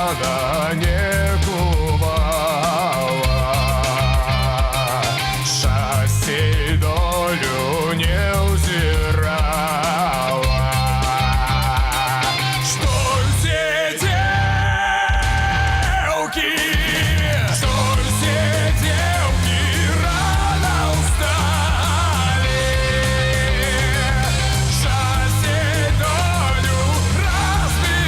она не кувала, счастье и долю не узирала. Что все девки, что все девки рано устали, счастье и долю разбирали.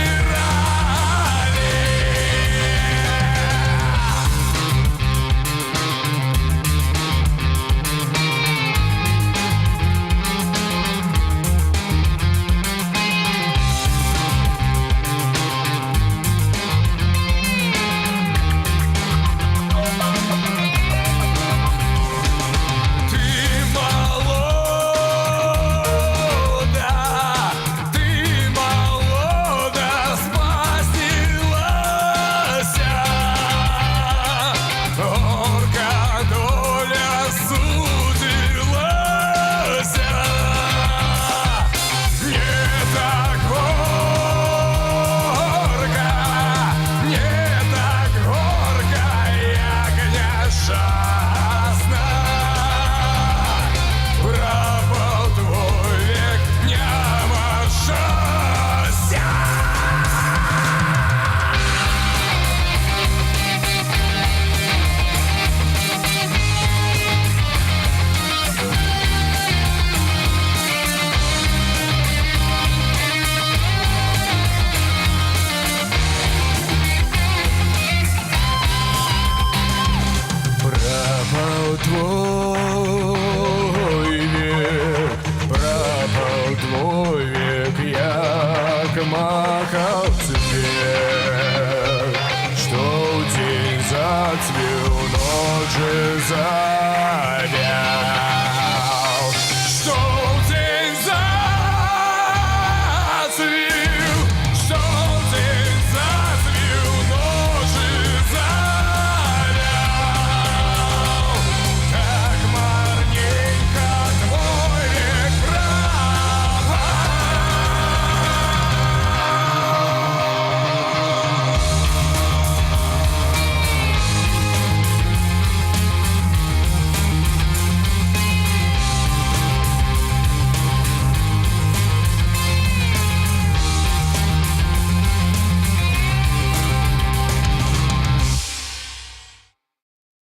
Ты молода, спасилась, горька доля судилась. Не так горько, не так горько, як несчастна. Пропал твой век, не мошася. Пропал твой век, пропал твой век, як махал цвет, что день зацвел, ночь за